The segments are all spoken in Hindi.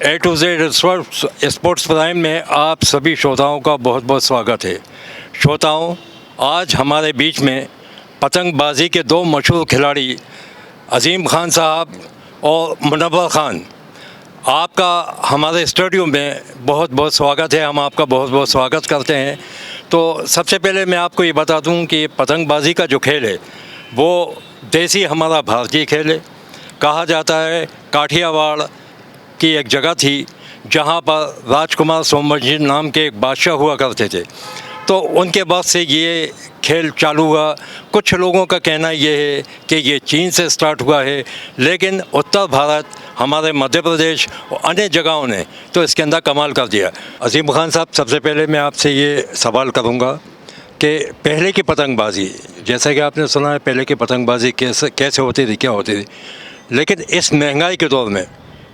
A to Z sports prime में आप सभी श्रोताओं का बहुत बहुत स्वागत है। श्रोताओं, आज हमारे बीच में पतंगबाजी के दो मशहूर खिलाड़ी अजीम खान साहब और मुनव्वर खान, आपका हमारे स्टूडियो में बहुत बहुत स्वागत है। हम आपका बहुत बहुत स्वागत करते हैं। तो सबसे पहले मैं आपको ये बता दूं कि पतंगबाजी का जो खेल है वो देसी हमारा भारतीय खेल है। कहा जाता है काठियावाड़ की एक जगह थी जहाँ पर राजकुमार सोमवंशी नाम के एक बादशाह हुआ करते थे, तो उनके बाद से ये खेल चालू हुआ। कुछ लोगों का कहना ये है कि ये चीन से स्टार्ट हुआ है, लेकिन उत्तर भारत, हमारे मध्य प्रदेश और अन्य जगहों ने तो इसके अंदर कमाल कर दिया। अजीम खान साहब, सबसे पहले मैं आपसे ये सवाल करूँगा कि पहले की पतंगबाजी, जैसा कि आपने सुना है पहले की पतंगबाजी कैसे होती थी, क्या होती थी, लेकिन इस महंगाई के दौर में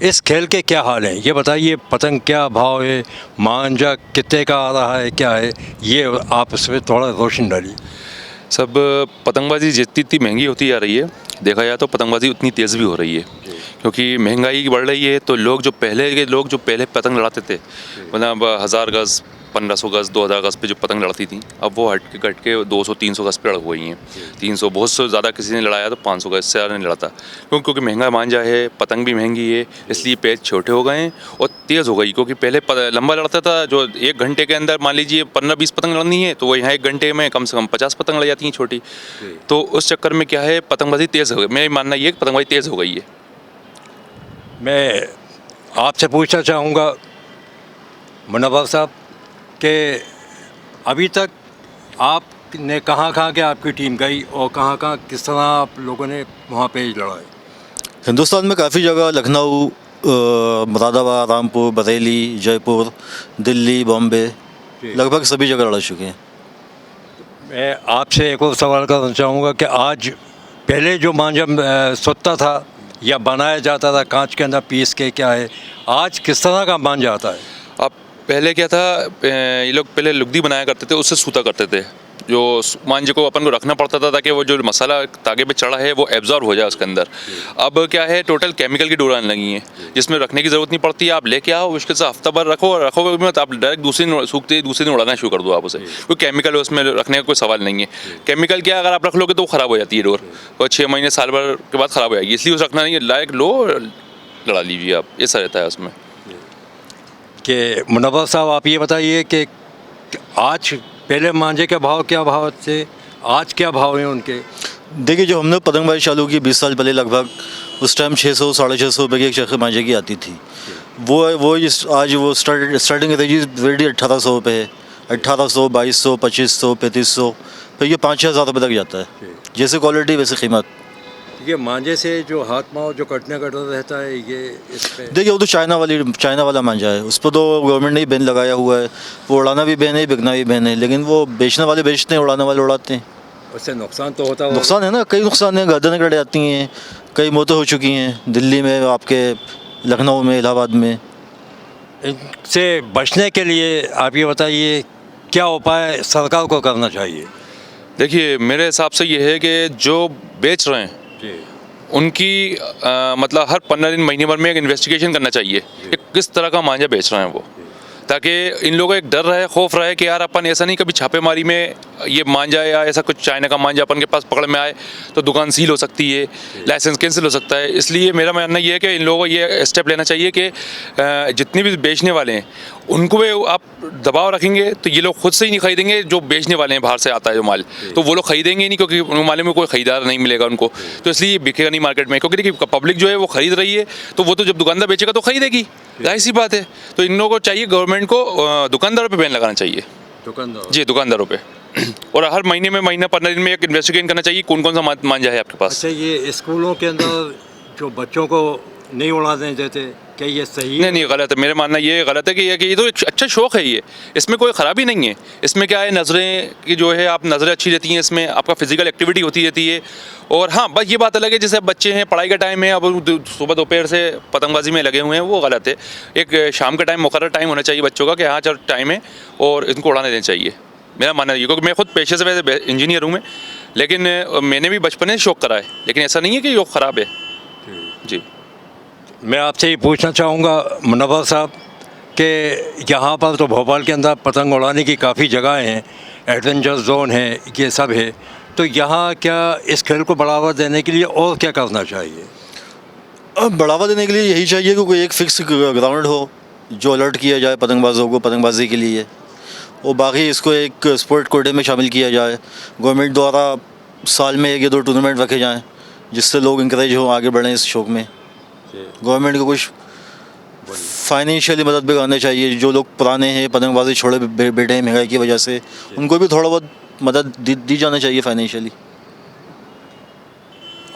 इस खेल के क्या हाल हैं, ये बताइए। पतंग क्या भाव है, मांझा कितने का आ रहा है, क्या है, ये आप इसमें थोड़ा रोशन डालिए। सब पतंगबाजी जितनी महंगी होती जा रही है, देखा जाए तो पतंगबाजी उतनी तेज़ भी हो रही है, क्योंकि महंगाई बढ़ रही है। तो लोग जो पहले पतंग लड़ाते थे, मतलब 1000 गज़, 1500 गज़, 2000 गज़ पे जो पतंग लड़ती थी, अब वो हट के 200-300 गज़ पे लड़ गई हैं। 300 बहुत से ज़्यादा किसी ने लड़ाया तो 500 गज़ से ज़्यादा नहीं लड़ाता, क्योंकि महंगा मांझा है, पतंग भी महंगी है, इसलिए पेच छोटे हो गए हैं और तेज़ हो गई। क्योंकि पहले लंबा लड़ता था, जो 1 घंटे के अंदर मान लीजिए 15-20 पतंग लड़नी है, तो वो यहाँ 1 घंटे में कम से कम 50 पतंग लड़ जाती हैं छोटी। तो उस चक्कर में क्या है, पतंगबाजी तेज़ हो गई। मेरा मानना ये है कि पतंगबाजी तेज़ हो गई है। मैं आपसे पूछना चाहूँगा मुनव्वर साहब कि अभी तक आपने कहाँ के आपकी टीम गई और कहाँ किस तरह आप लोगों ने वहाँ पे लड़ा है? हिंदुस्तान में काफ़ी जगह, लखनऊ, मुरादाबाद, रामपुर, बरेली, जयपुर, दिल्ली, बॉम्बे, लगभग सभी जगह लड़ चुके हैं। मैं आपसे एक और सवाल करना चाहूँगा कि आज पहले जो मांझा सुतता था या बनाया जाता था कांच के अंदर पीस के, क्या है आज किस तरह का मांझा आता है? अब पहले क्या था, ये लोग पहले लुगदी बनाया करते थे, उससे सूता करते थे। जो मांझे को अपन को रखना पड़ता था ताकि वो जो मसाला तागे पे चढ़ा है वो एब्जॉर्ब हो जाए उसके अंदर। अब क्या है, टोटल केमिकल की डोर आने लगी हैं, जिसमें रखने की ज़रूरत नहीं पड़ती है। आप लेके आओ, मुश्किल से हफ्ता भर रखोगे मत, आप डायरेक्ट दूसरे दिन उड़ाना शुरू कर दो आप उसे, कोई केमिकल उसमें रखने का कोई सवाल नहीं है। केमिकल क्या, अगर आप रख लोगे तो वो ख़राब हो जाती है डोर, और 6 महीने साल भर के बाद ख़राब हो जाएगी, इसलिए उसे रखना नहीं है। डायरेक्ट लो, लड़ा लीजिए आप, ऐसा रहता है उसमें। कि मुनव्वर साहब, आप ये बताइए कि आज पहले मांझे के भाव क्या भाव थे, आज क्या भाव हैं उनके? देखिए, जो हमने पतंगबाजी चालू की 20 साल पहले, लगभग उस टाइम 600-650 रुपये की एक चक्कर मांझे की आती थी। आज वो स्टार्टिंग रेडी 1800 रुपये है, 1800, 2200, 2500, 3500, फिर ये 5-6 हज़ार रुपये तक जाता है। जैसे क्वालिटी वैसे कीमत। ये मांझे से जो हाथ पाँव जो कटने का डर रहता है, ये इस पे देखिए, वो तो चाइना वाला मांझा है, उस पर तो गवर्नमेंट ने ही बैन लगाया हुआ है। वो उड़ाना भी बैन है, बिकना भी बैन है, लेकिन वो बेचने वाले बेचते हैं, उड़ाने वाले उड़ाते हैं। उससे नुकसान तो होता है। नुकसान है ना, कई नुकसान है। गर्दनें कट जाती हैं, कई मौतें हो चुकी हैं दिल्ली में, आपके लखनऊ में, इलाहाबाद में। इनसे बचने के लिए आप ये बताइए क्या उपाय सरकार को करना चाहिए? देखिए, मेरे हिसाब से ये है कि जो बेच रहे हैं उनकी मतलब हर 15 दिन, महीने भर में एक इन्वेस्टिगेशन करना चाहिए कि किस तरह का मांझा बेच रहे हैं वो, ताकि इन लोगों को एक डर रहे, खौफ रहे कि यार अपन ऐसा नहीं कभी छापेमारी में ये मांझा या ऐसा कुछ चाइना का मांझा अपन के पास पकड़ में आए तो दुकान सील हो सकती है, लाइसेंस कैंसिल हो सकता है। इसलिए मेरा मानना ये है कि इन लोगों को ये स्टेप लेना चाहिए कि जितने भी बेचने वाले हैं उनको भी आप दबाव रखेंगे तो ये लोग खुद से ही नहीं खरीदेंगे। जो बेचने वाले हैं, बाहर से आता है जो माल, तो वो लोग खरीदेंगे नहीं, क्योंकि माल में कोई खरीदार नहीं मिलेगा उनको, तो इसलिए बिकेगा नहीं मार्केट में। क्योंकि देखिए, पब्लिक जो है वो खरीद रही है, तो वो तो जब दुकानदार बेचेगा तो खरीदेगी, जाहिर सी बात है। तो इन लोगों को चाहिए, गवर्नमेंट को दुकानदारों पर बैन लगाना चाहिए। दुकानदारों पे और हर महीने 15 दिन में एक इन्वेस्टिगेशन करना चाहिए कौन कौन सा मांझा है आपके पास। अच्छा, ये स्कूलों के अंदर जो बच्चों को नहीं उड़ाने देते, क्या ये सही है? नहीं, गलत है। मेरा मानना ये गलत है कि ये तो एक अच्छा शौक़ है, ये इसमें कोई ख़राबी नहीं है। इसमें क्या है, नज़रें की जो है, आप नज़रें अच्छी रहती हैं, इसमें आपका फिजिकल एक्टिविटी होती रहती है। और हाँ, बस ये बात अलग है, जैसे बच्चे हैं, पढ़ाई का टाइम है, अब सुबह दोपहर से पतंगबाजी में लगे हुए हैं, वो गलत है। एक शाम का टाइम, मुकर्रर टाइम होना चाहिए बच्चों का कि हाँ चल टाइम है, और इनको उड़ाने देना चाहिए। मेरा मानना है, क्योंकि मैं खुद पेशे से वैसे इंजीनियर हूँ मैं, लेकिन मैंने भी बचपन में शौक़ करा है, लेकिन ऐसा नहीं है कि ये ख़राब है। जी। मैं आपसे ये पूछना चाहूँगा मुनव्वर साहब कि यहाँ पर तो भोपाल के अंदर पतंग उड़ाने की काफ़ी जगहें हैं, एडवेंचर जोन है, ये सब है, तो यहाँ क्या इस खेल को बढ़ावा देने के लिए और क्या करना चाहिए? अब बढ़ावा देने के लिए यही चाहिए कि कोई एक फिक्स ग्राउंड हो जो अलर्ट किया जाए पतंगबाजों को पतंगबाजी के लिए, और बाकी इसको एक स्पोर्ट कोटे में शामिल किया जाए। गवर्नमेंट द्वारा साल में 1 या 2 टूर्नामेंट रखे जाएं जिससे लोग इंकरेज हो आगे बढ़ें इस शौक में। गवर्नमेंट को कुछ फाइनेंशियली मदद भी करनी चाहिए। जो लोग पुराने हैं पतंगबाजी छोड़े बैठे हैं महंगाई की वजह से, उनको भी थोड़ा बहुत मदद दी जाना चाहिए फाइनेंशियली।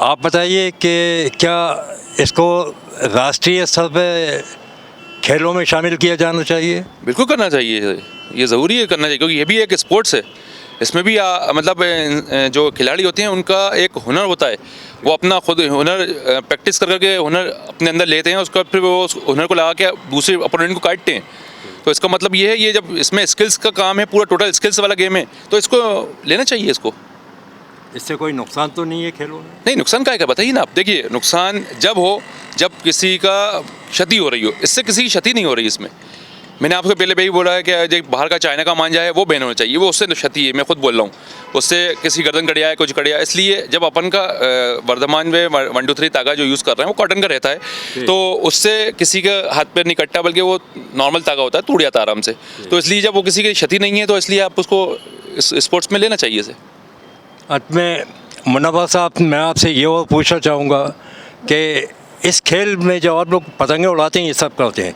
आप बताइए कि क्या इसको राष्ट्रीय स्तर पे खेलों में शामिल किया जाना चाहिए? बिल्कुल करना चाहिए, ये ज़रूरी है करना चाहिए, क्योंकि ये भी एक स्पोर्ट्स है। इसमें भी मतलब जो खिलाड़ी होते हैं उनका एक हुनर होता है, वो अपना खुद हुनर प्रैक्टिस कर करके हुनर अपने अंदर लेते हैं, उसका फिर वो उस हुनर को लगा के दूसरे अपोनेंट को काटते हैं। तो इसका मतलब ये है, ये जब इसमें स्किल्स का काम है, पूरा टोटल स्किल्स वाला गेम है, तो इसको लेना चाहिए इसको। इससे कोई नुकसान तो नहीं है खेलों में? नहीं, नुकसान क्या है बताइए ना आप। देखिए, नुकसान जब हो जब किसी का क्षति हो रही हो, इससे किसी की क्षति नहीं हो रही इसमें। मैंने आपको पहले भी बोला है कि जो बाहर का चाइना का मांझा है वो बैन होना चाहिए, वो उससे क्षति है, मैं खुद बोल रहा हूँ, उससे किसी गर्दन कट जाए कुछ कट जाए। इसलिए जब अपन का वर्धमान में 1 2 3 तागा जो यूज़ कर रहे हैं वो कॉटन का रहता है, तो उससे किसी का हाथ पैर नहीं कटता, बल्कि वो नॉर्मल तागा होता है, टूट जाता है आराम से। तो इसलिए जब वो किसी की क्षति नहीं है, तो इसलिए आप उसको स्पोर्ट्स में लेना चाहिए इसे। अंत में मुनव्वर साहब, मैं आपसे ये और पूछना चाहूँगा कि इस खेल में जो आप लोग पतंगे उड़ाते हैं, ये सब करते हैं,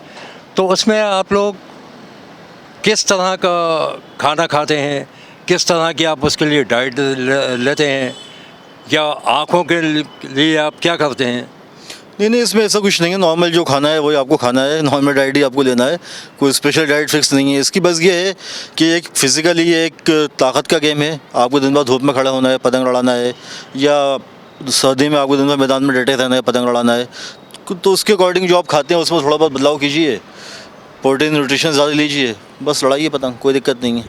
तो उसमें आप लोग किस तरह का खाना खाते हैं, किस तरह की आप उसके लिए डाइट लेते हैं, या आँखों के लिए आप क्या करते हैं? नहीं, इसमें ऐसा कुछ नहीं है। नॉर्मल जो खाना है वही आपको खाना है, नॉर्मल डाइट ही आपको लेना है, कोई स्पेशल डाइट फिक्स नहीं है इसकी। बस ये है कि एक फिज़िकली एक ताकत का गेम है, आपको दिन भर धूप में खड़ा होना है, पतंग लड़ाना है, या सर्दी में आपको दिन भर मैदान में डटे रहना है, पतंग लड़ाना है। तो उसके अकॉर्डिंग जो आप खाते हैं उसमें थोड़ा बहुत बदलाव कीजिए, प्रोटीन न्यूट्रिशन ज़्यादा लीजिए, बस लड़ाइए पतंग, कोई दिक्कत नहीं है।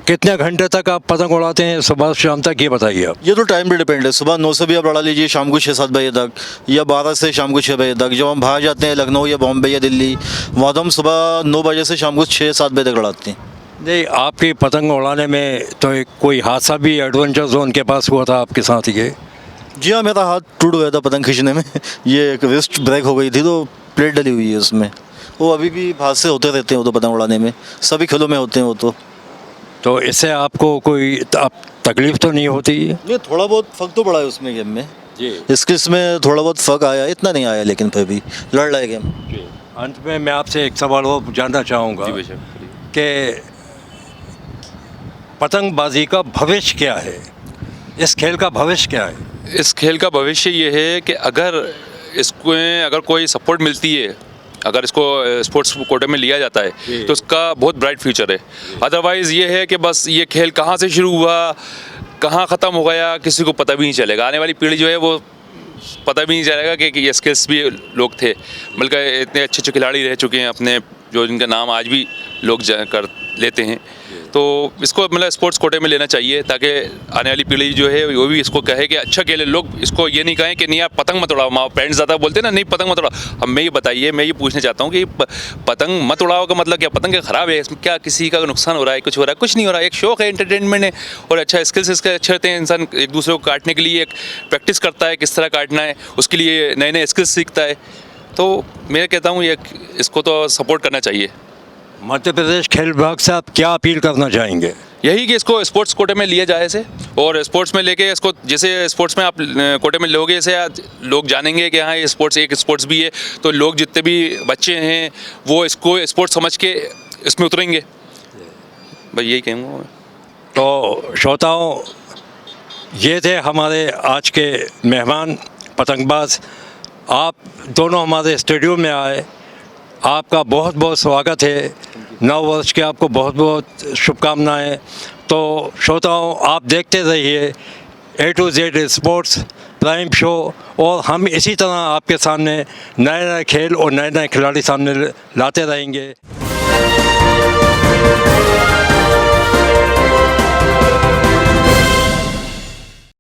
कितने घंटे तक आप पतंग उड़ाते हैं, सुबह शाम तक, ये बताइए आप? ये तो टाइम पे डिपेंड है। सुबह 9 से भी आप लड़ा लीजिए, शाम को 6 7 बजे तक, या 12 से शाम को 6 बजे तक। जब हम बाहर जाते हैं लखनऊ या बॉम्बे या दिल्ली, वहाँ तो हम सुबह 9 बजे से शाम को 6 7 बजे तक लड़ाते हैं। नहीं, आपकी पतंग उड़ाने में तो कोई हादसा भी एडवेंचर जोन के पास हुआ था आपके साथ ये? जी हाँ, मेरा हाथ टूट गया था पतंग खींचने में। ये एक रिस्ट ब्रेक हो गई थी, तो प्लेट डली हुई है उसमें। वो अभी भी हादसे होते रहते हैं, वो तो पतंग उड़ाने में सभी खेलों में होते हैं वो तो इससे आपको कोई तकलीफ तो नहीं होती? नहीं, थोड़ा बहुत फ़र्क तो पड़ा है उसमें गेम में जी। इसमें थोड़ा बहुत फ़र्क आया, इतना नहीं आया, लेकिन फिर भी लड़ रहा है गेम। अंत में मैं आपसे एक सवाल और जानना चाहूँगा कि पतंगबाजी का भविष्य क्या है, इस खेल का भविष्य क्या है? इस खेल का भविष्य ये है कि अगर कोई सपोर्ट मिलती है, अगर इसको स्पोर्ट्स कोटे में लिया जाता है, तो उसका बहुत ब्राइट फ्यूचर है। अदरवाइज़ ये है कि बस ये खेल कहाँ से शुरू हुआ, कहाँ ख़त्म हो गया, किसी को पता भी नहीं चलेगा। आने वाली पीढ़ी जो है वो पता भी नहीं चलेगा कि ये स्किल्स भी लोग थे, बल्कि इतने अच्छे अच्छे खिलाड़ी रह चुके हैं अपने, जो जिनका नाम आज भी लोग कर लेते हैं। तो इसको मतलब स्पोर्ट्स कोटे में लेना चाहिए, ताकि आने वाली पीढ़ी जो है वो भी इसको कहे कि अच्छा खेले। लोग इसको ये नहीं कहें कि नहीं आप पतंग मत उड़ाओ, माँ पेरेंट्स ज़्यादा बोलते हैं ना, नहीं पतंग मत उड़ाओ। अब मैं ये पूछना चाहता हूँ कि पतंग मत उड़ाओ का मतलब क्या? पतंग ख़राब है, इसमें क्या किसी का नुकसान हो रहा है, कुछ हो रहा है? कुछ नहीं हो रहा है। एक शौक है, एंटरटेनमेंट है, और अच्छा स्किल्स इसके अच्छे रहते हैं। इंसान एक दूसरे को काटने के लिए एक प्रैक्टिस करता है, किस तरह काटना है, उसके लिए नए नए स्किल्स सीखता है। तो मैं कहता हूँ ये इसको तो सपोर्ट करना चाहिए। मध्य प्रदेश खेल विभाग से आप क्या अपील करना चाहेंगे? यही कि इसको स्पोर्ट्स कोटे में लिया जाए इसे, और स्पोर्ट्स में लेके इसको, जैसे स्पोर्ट्स में आप कोटे में लोगे, इसे लोग जानेंगे कि हाँ ये स्पोर्ट्स एक स्पोर्ट्स भी है, तो लोग जितने भी बच्चे हैं वो इसको स्पोर्ट्स समझ के इसमें उतरेंगे। भाई यही कहूँगा। तो श्रोताओं, ये थे हमारे आज के मेहमान पतंगबाज। आप दोनों हमारे स्टूडियो में आए, आपका बहुत बहुत स्वागत है। नव वर्ष की आपको बहुत बहुत शुभकामनाएं। तो श्रोताओं, आप देखते रहिए A to Z sports prime show, और हम इसी तरह आपके सामने नए नए खेल और नए नए खिलाड़ी सामने लाते रहेंगे।